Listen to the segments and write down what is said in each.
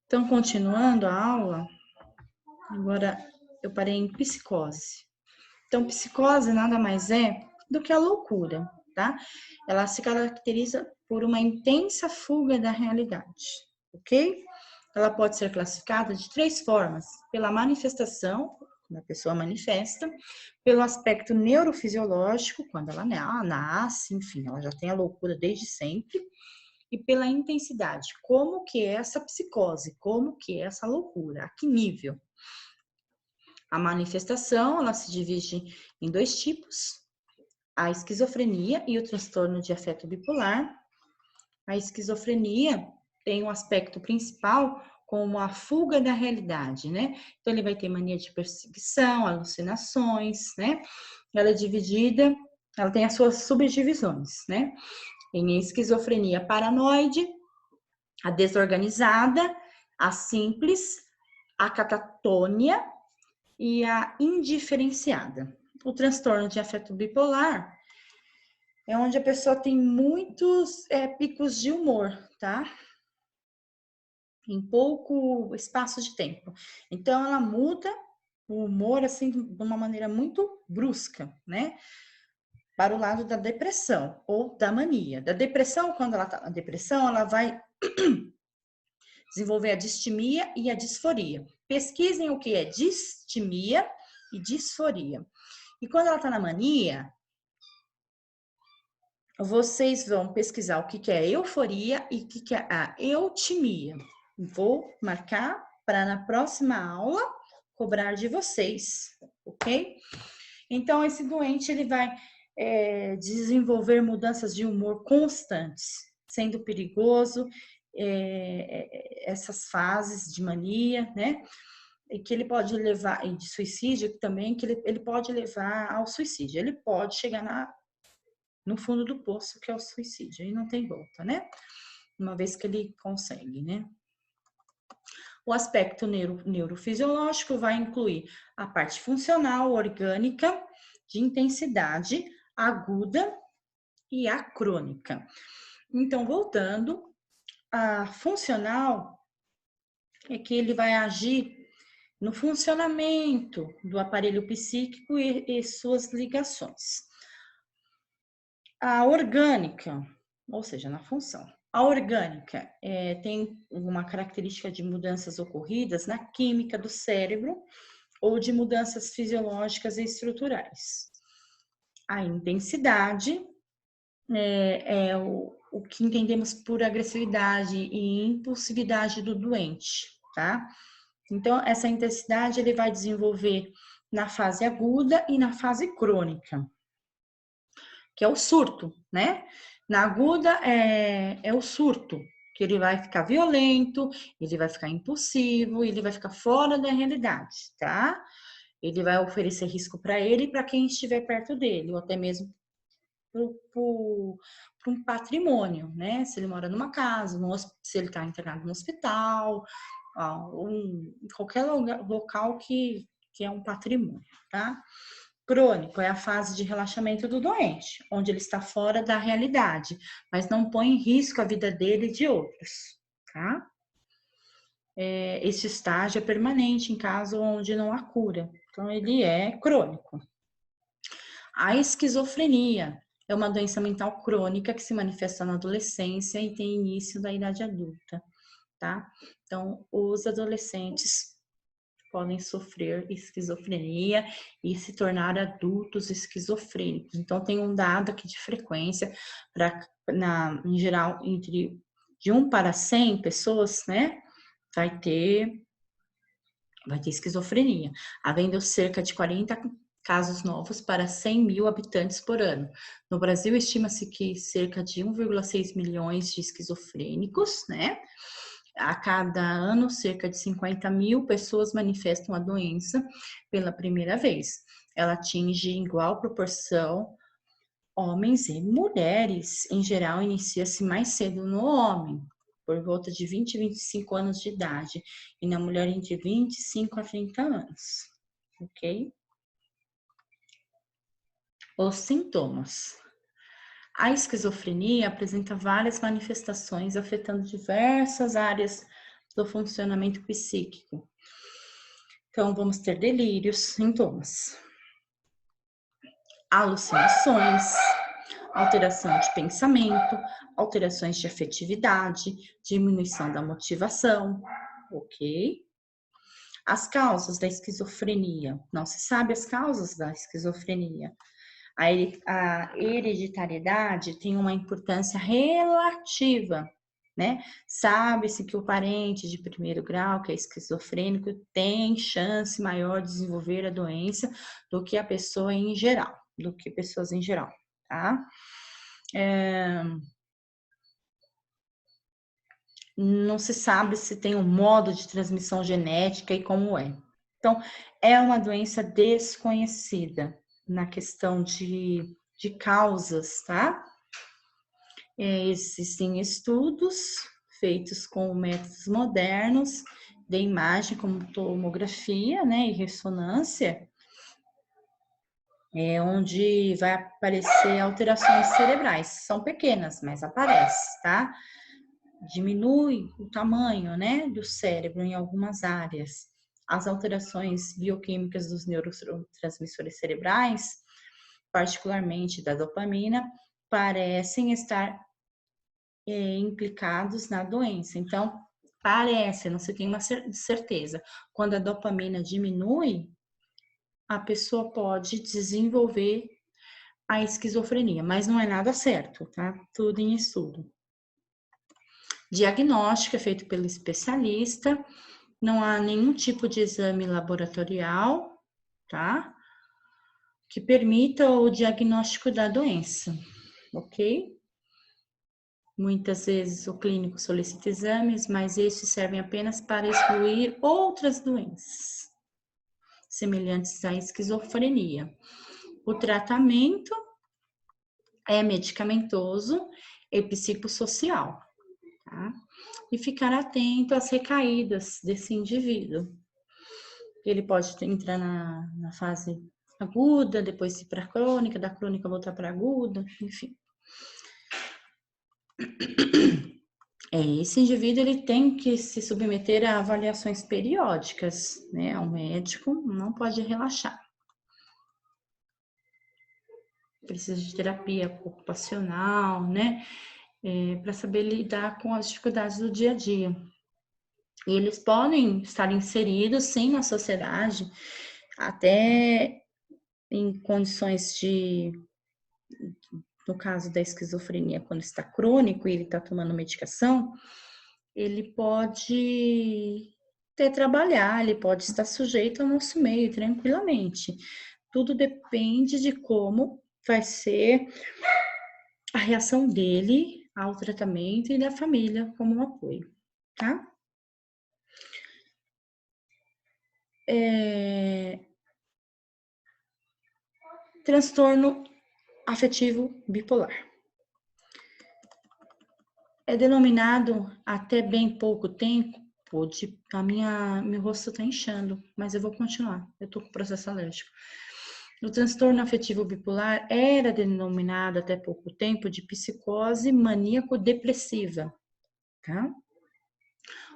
Então, continuando a aula, agora eu parei em psicose. Então, psicose nada mais é do que a loucura, tá? Ela se caracteriza por uma intensa fuga da realidade, ok? Ela pode ser classificada de 3 formas: pela manifestação, quando a pessoa manifesta, pelo aspecto neurofisiológico, quando ela nasce, enfim, ela já tem a loucura desde sempre, e pela intensidade, como que é essa psicose, como que é essa loucura, a que nível. A manifestação, ela se divide em 2 tipos: a esquizofrenia e o transtorno de afeto bipolar. A esquizofrenia tem um aspecto principal como a fuga da realidade, né? Então, ele vai ter mania de perseguição, alucinações, né? Ela é dividida, ela tem as suas subdivisões, né? Em esquizofrenia paranoide, a desorganizada, a simples, a catatônia e a indiferenciada. O transtorno de afeto bipolar é onde a pessoa tem muitos picos de humor, tá? Em pouco espaço de tempo. Então, ela muda o humor, assim, de uma maneira muito brusca, né? Para o lado da depressão ou da mania. Da depressão, quando ela tá na depressão, ela vai desenvolver a distimia e a disforia. Pesquisem o que é distimia e disforia. E quando ela tá na mania, vocês vão pesquisar o que é euforia e o que é a eutimia. Vou marcar para na próxima aula cobrar de vocês, ok? Então, esse doente, ele vai desenvolver mudanças de humor constantes, sendo perigoso essas fases de mania, né? E que ele pode levar, e de suicídio também, que ele pode levar ao suicídio. Ele pode chegar no fundo do poço, que é o suicídio, e não tem volta, né? Uma vez que ele consegue, né? O aspecto neurofisiológico vai incluir a parte funcional, orgânica, de intensidade aguda e a crônica. Então, voltando, a funcional é que ele vai agir no funcionamento do aparelho psíquico e suas ligações. A orgânica, ou seja, na função. A orgânica tem uma característica de mudanças ocorridas na química do cérebro ou de mudanças fisiológicas e estruturais. A intensidade é o que entendemos por agressividade e impulsividade do doente, tá? Então, essa intensidade ele vai desenvolver na fase aguda e na fase crônica, que é o surto, né? Na aguda é o surto, que ele vai ficar violento, ele vai ficar impulsivo, ele vai ficar fora da realidade, tá? Ele vai oferecer risco para ele e para quem estiver perto dele, ou até mesmo para um patrimônio, né? Se ele mora numa casa, se ele está internado no hospital, em qualquer local que é um patrimônio, tá? Crônico é a fase de relaxamento do doente, onde ele está fora da realidade, mas não põe em risco a vida dele e de outros, tá? Esse estágio é permanente em caso onde não há cura, então ele é crônico. A esquizofrenia é uma doença mental crônica que se manifesta na adolescência e tem início da idade adulta, tá? Então, os adolescentes podem sofrer esquizofrenia e se tornar adultos esquizofrênicos. Então, tem um dado aqui de frequência, em geral, de 1 para 100 pessoas, né, vai ter esquizofrenia, havendo cerca de 40 casos novos para 100 mil habitantes por ano. No Brasil, estima-se que cerca de 1,6 milhões de esquizofrênicos, né? A cada ano, cerca de 50 mil pessoas manifestam a doença pela primeira vez. Ela atinge em igual proporção homens e mulheres. Em geral, inicia-se mais cedo no homem, por volta de 20 e 25 anos de idade, e na mulher entre 25 a 30 anos, ok? Os sintomas. A esquizofrenia apresenta várias manifestações afetando diversas áreas do funcionamento psíquico. Então, vamos ter delírios, sintomas, alucinações, alteração de pensamento, alterações de afetividade, diminuição da motivação, ok? As causas da esquizofrenia. Não se sabe as causas da esquizofrenia. A hereditariedade tem uma importância relativa, né? Sabe-se que o parente de primeiro grau, que é esquizofrênico, tem chance maior de desenvolver a doença do que a pessoa em geral, do que pessoas em geral, tá? Não se sabe se tem um modo de transmissão genética e como é. Então, é uma doença desconhecida na questão de causas, tá? Existem estudos feitos com métodos modernos de imagem, como tomografia, né, e ressonância, onde vai aparecer alterações cerebrais. São pequenas, mas aparece, tá? Diminui o tamanho, né, do cérebro em algumas áreas. As alterações bioquímicas dos neurotransmissores cerebrais, particularmente da dopamina, parecem estar implicados na doença. Então, parece, não se tem uma certeza. Quando a dopamina diminui, a pessoa pode desenvolver a esquizofrenia, mas não é nada certo, tá? Tudo em estudo. Diagnóstico é feito pelo especialista, não há nenhum tipo de exame laboratorial, tá? Que permita o diagnóstico da doença, ok? Muitas vezes o clínico solicita exames, mas estes servem apenas para excluir outras doenças semelhantes à esquizofrenia. O tratamento é medicamentoso e psicossocial, tá? E ficar atento às recaídas desse indivíduo. Ele pode entrar na fase aguda, depois ir para a crônica, da crônica voltar para aguda, enfim. Esse indivíduo ele tem que se submeter a avaliações periódicas, né? O médico não pode relaxar. Precisa de terapia ocupacional, né? Para saber lidar com as dificuldades do dia a dia. E eles podem estar inseridos, sim, na sociedade, até em condições de, no caso da esquizofrenia, quando está crônico e ele está tomando medicação, ele pode trabalhar, ele pode estar sujeito ao nosso meio tranquilamente. Tudo depende de como vai ser a reação dele ao tratamento e da família como um apoio, tá? Transtorno afetivo bipolar. É denominado até bem pouco tempo, meu rosto está inchando, mas eu vou continuar, eu estou com processo alérgico. O transtorno afetivo bipolar era denominado até pouco tempo de psicose maníaco-depressiva, tá?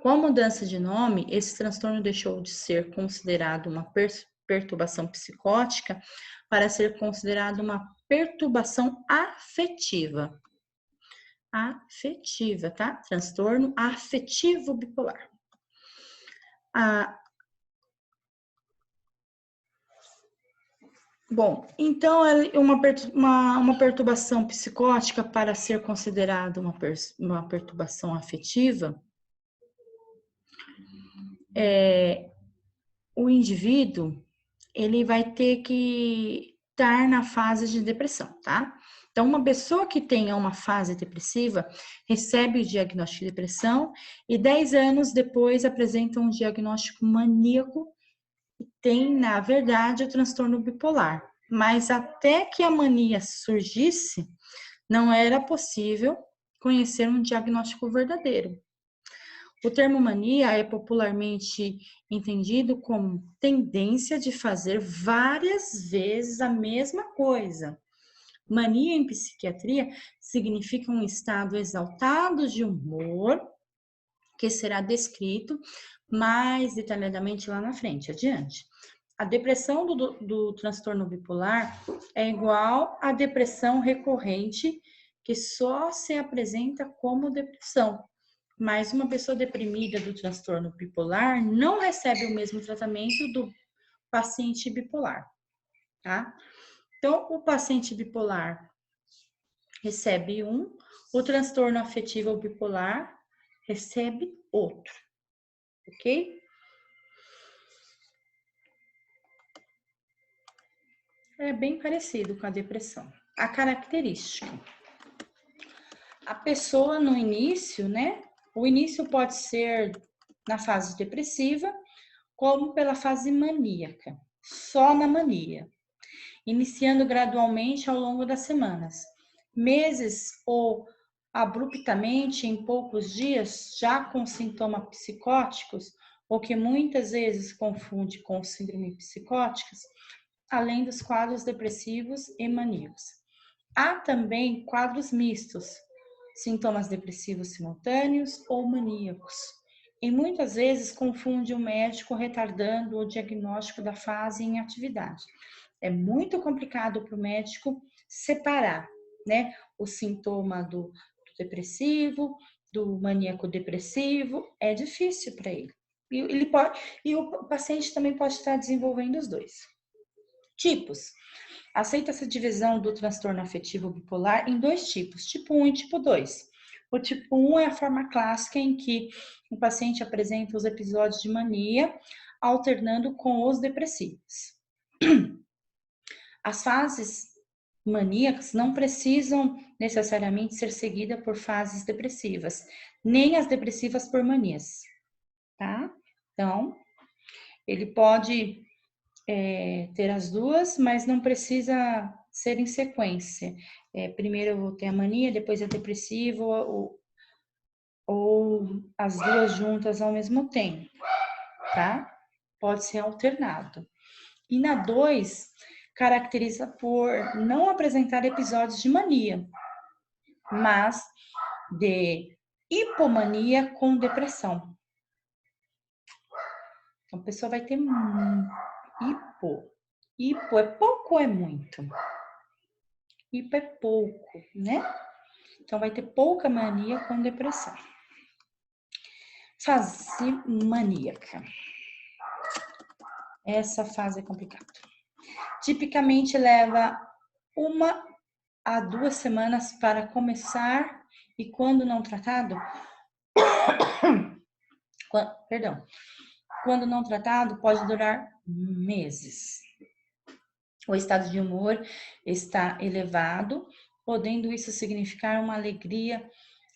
Com a mudança de nome, esse transtorno deixou de ser considerado uma perturbação psicótica para ser considerado uma perturbação afetiva. Afetiva, tá? Transtorno afetivo bipolar. Bom, então uma perturbação psicótica para ser considerada uma perturbação afetiva, o indivíduo ele vai ter que estar na fase de depressão, tá? Então, uma pessoa que tenha uma fase depressiva recebe o diagnóstico de depressão e 10 anos depois apresenta um diagnóstico maníaco e tem, na verdade, o transtorno bipolar. Mas até que a mania surgisse, não era possível conhecer um diagnóstico verdadeiro. O termo mania é popularmente entendido como tendência de fazer várias vezes a mesma coisa. Mania em psiquiatria significa um estado exaltado de humor que será descrito mais detalhadamente lá na frente, adiante. A depressão do transtorno bipolar é igual à depressão recorrente, que só se apresenta como depressão. Mas uma pessoa deprimida do transtorno bipolar não recebe o mesmo tratamento do paciente bipolar, tá? Então, o paciente bipolar recebe o transtorno afetivo bipolar recebe outro, ok? É bem parecido com a depressão. A característica. A pessoa no início, né? O início pode ser na fase depressiva, como pela fase maníaca, só na mania, iniciando gradualmente ao longo das semanas, meses ou abruptamente em poucos dias, já com sintomas psicóticos, ou que muitas vezes confunde com síndrome psicóticas, além dos quadros depressivos e maníacos. Há também quadros mistos, sintomas depressivos simultâneos ou maníacos. E muitas vezes confunde o médico retardando o diagnóstico da fase em atividade. É muito complicado para o médico separar, né, o sintoma do depressivo, do maníaco depressivo, é difícil para ele. E o paciente também pode estar desenvolvendo os dois. Tipos. Aceita-se a divisão do transtorno afetivo bipolar em dois tipos, tipo 1 e tipo 2. O tipo 1 é a forma clássica em que o paciente apresenta os episódios de mania, alternando com os depressivos. As fases maníacas não precisam necessariamente ser seguidas por fases depressivas, nem as depressivas por manias, tá? Então, ele pode ter as duas, mas não precisa ser em sequência. Primeiro eu vou ter a mania, depois a depressiva, ou as duas juntas ao mesmo tempo, tá? Pode ser alternado. E na 2, caracteriza por não apresentar episódios de mania, mas de hipomania com depressão. Então, a pessoa vai ter hipo. Hipo é pouco ou é muito? Hipo é pouco, né? Então, vai ter pouca mania com depressão. Fase maníaca. Essa fase é complicada. Tipicamente leva 1 a 2 semanas para começar e quando não tratado, quando não tratado pode durar meses. O estado de humor está elevado, podendo isso significar uma alegria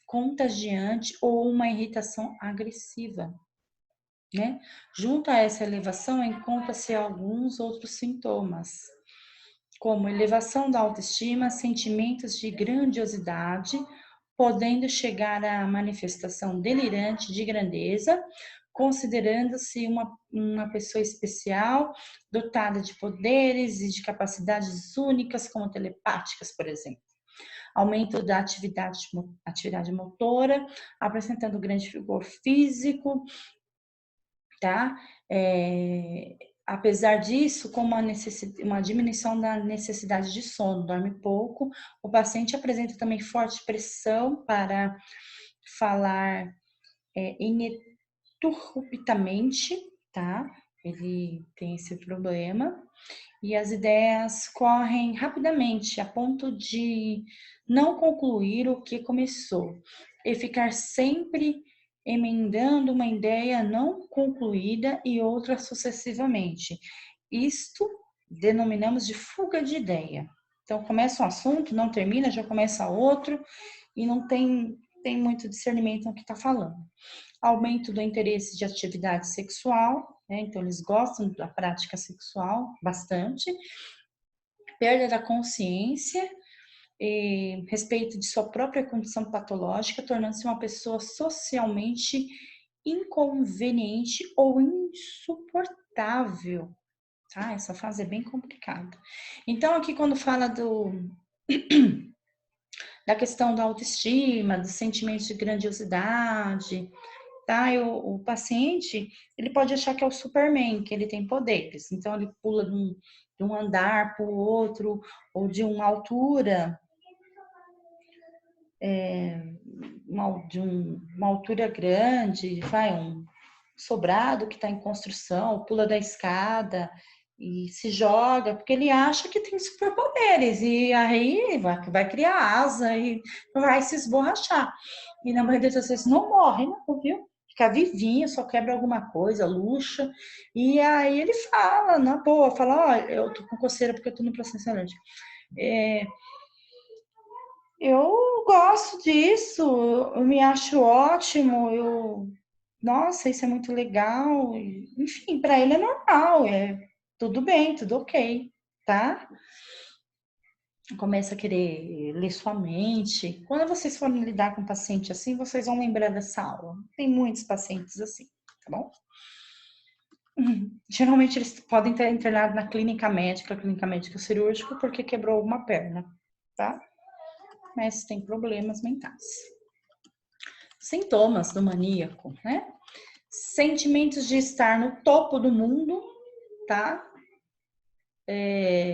contagiante ou uma irritação agressiva, né? Junto a essa elevação, encontra-se alguns outros sintomas, como elevação da autoestima, sentimentos de grandiosidade, podendo chegar à manifestação delirante de grandeza, considerando-se uma pessoa especial, dotada de poderes e de capacidades únicas, como telepáticas, por exemplo. Aumento da atividade motora, apresentando grande vigor físico, tá? Apesar disso, com uma diminuição da necessidade de sono, dorme pouco, o paciente apresenta também forte pressão para falar ininterruptamente, tá? Ele tem esse problema. E as ideias correm rapidamente, a ponto de não concluir o que começou e ficar sempre emendando uma ideia não concluída e outra sucessivamente. Isto denominamos de fuga de ideia. Então, começa um assunto, não termina, já começa outro e não tem muito discernimento no que está falando. Aumento do interesse de atividade sexual, né? Então eles gostam da prática sexual bastante. Perda da consciência, respeito de sua própria condição patológica, tornando-se uma pessoa socialmente inconveniente ou insuportável. Tá? Essa fase é bem complicada. Então, aqui quando fala da questão da autoestima, dos sentimentos de grandiosidade, tá? O paciente, ele pode achar que é o Superman, que ele tem poderes. Então, ele pula de um andar para o outro, ou de uma altura, uma altura grande, vai um sobrado que está em construção, pula da escada e se joga, porque ele acha que tem superpoderes, e aí vai criar asa e vai se esborrachar. E na maioria das vezes não morre, não, viu? Fica vivinho, só quebra alguma coisa, luxa. E aí ele fala, na boa, fala, ó, eu tô com coceira porque eu tô no processo alérgico. Eu gosto disso, eu me acho ótimo, nossa, isso é muito legal. Enfim, para ele é normal, tudo bem, tudo ok, tá? Começa a querer ler sua mente. Quando vocês forem lidar com um paciente assim, vocês vão lembrar dessa aula. Tem muitos pacientes assim, tá bom? Geralmente eles podem ter internado na clínica médica cirúrgica, porque quebrou alguma perna, tá? Mas tem problemas mentais. Sintomas do maníaco, né? Sentimentos de estar no topo do mundo, tá?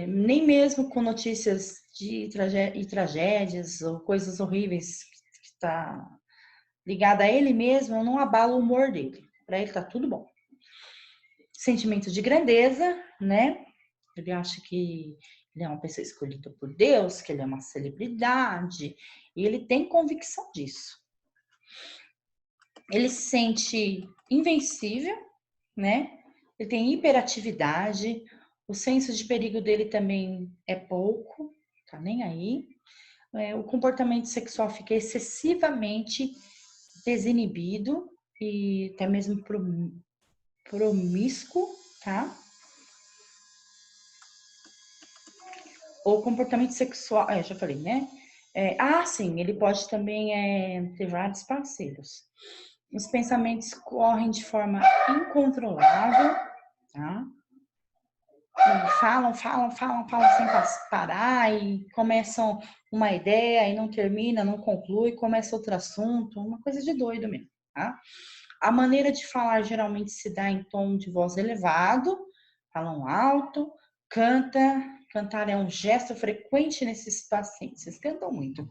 Nem mesmo com notícias de tragédias ou coisas horríveis que está ligada a ele mesmo, não abala o humor dele. Para ele tá tudo bom. Sentimento de grandeza, né? Ele acha que ele é uma pessoa escolhida por Deus, que ele é uma celebridade, e ele tem convicção disso. Ele se sente invencível, né? Ele tem hiperatividade, o senso de perigo dele também é pouco, tá nem aí. O comportamento sexual fica excessivamente desinibido e até mesmo promíscuo, tá? O comportamento sexual, já falei, né? Sim, ele pode também ter vários parceiros. Os pensamentos correm de forma incontrolável, tá? Falam sem parar e começam uma ideia e não termina, não conclui, começa outro assunto, uma coisa de doido mesmo, tá? A maneira de falar geralmente se dá em tom de voz elevado, falam alto, cantar é um gesto frequente nesses pacientes, eles cantam muito.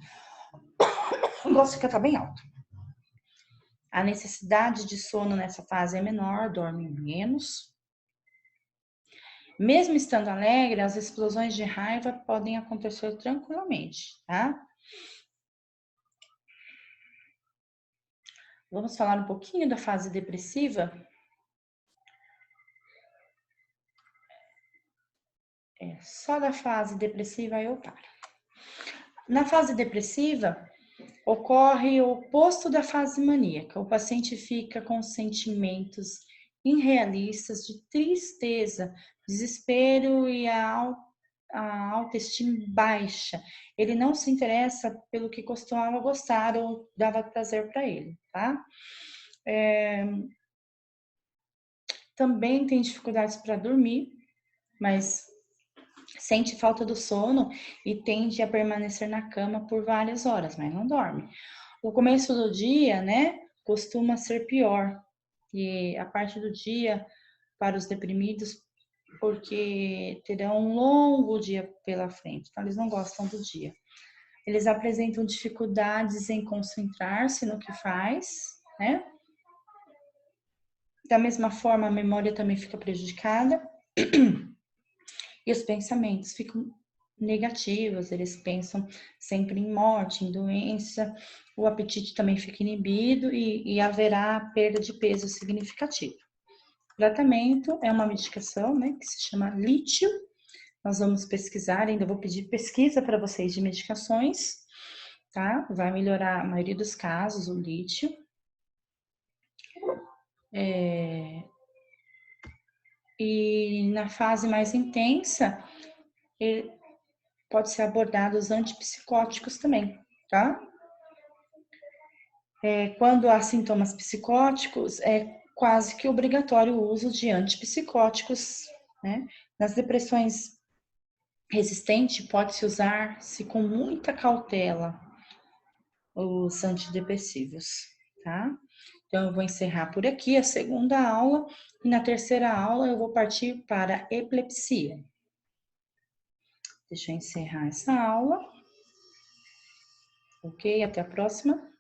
Eu gosto de cantar bem alto. A necessidade de sono nessa fase é menor, dormem menos. Mesmo estando alegre, as explosões de raiva podem acontecer tranquilamente, tá? Vamos falar um pouquinho da fase depressiva? Só da fase depressiva eu paro. Na fase depressiva, ocorre o oposto da fase maníaca. O paciente fica com sentimentos irrealistas de tristeza, desespero e a autoestima baixa. Ele não se interessa pelo que costumava gostar ou dava prazer para ele, tá? Também tem dificuldades para dormir, mas sente falta do sono e tende a permanecer na cama por várias horas, mas não dorme. O começo do dia, né, costuma ser pior. E a parte do dia para os deprimidos, porque terão um longo dia pela frente. Então, eles não gostam do dia. Eles apresentam dificuldades em concentrar-se no que faz, né? Da mesma forma, a memória também fica prejudicada. E os pensamentos ficam negativos, eles pensam sempre em morte, em doença, o apetite também fica inibido e haverá perda de peso significativo. O tratamento é uma medicação, né, que se chama lítio. Nós vamos pesquisar, ainda vou pedir pesquisa para vocês de medicações, tá? Vai melhorar a maioria dos casos o lítio. E na fase mais intensa, pode ser abordado os antipsicóticos também, tá? Quando há sintomas psicóticos, é quase que obrigatório o uso de antipsicóticos, né? Nas depressões resistentes, pode-se usar-se com muita cautela os antidepressivos, tá? Então, eu vou encerrar por aqui a segunda aula e na terceira aula eu vou partir para a epilepsia. Deixa eu encerrar essa aula. Ok? Até a próxima.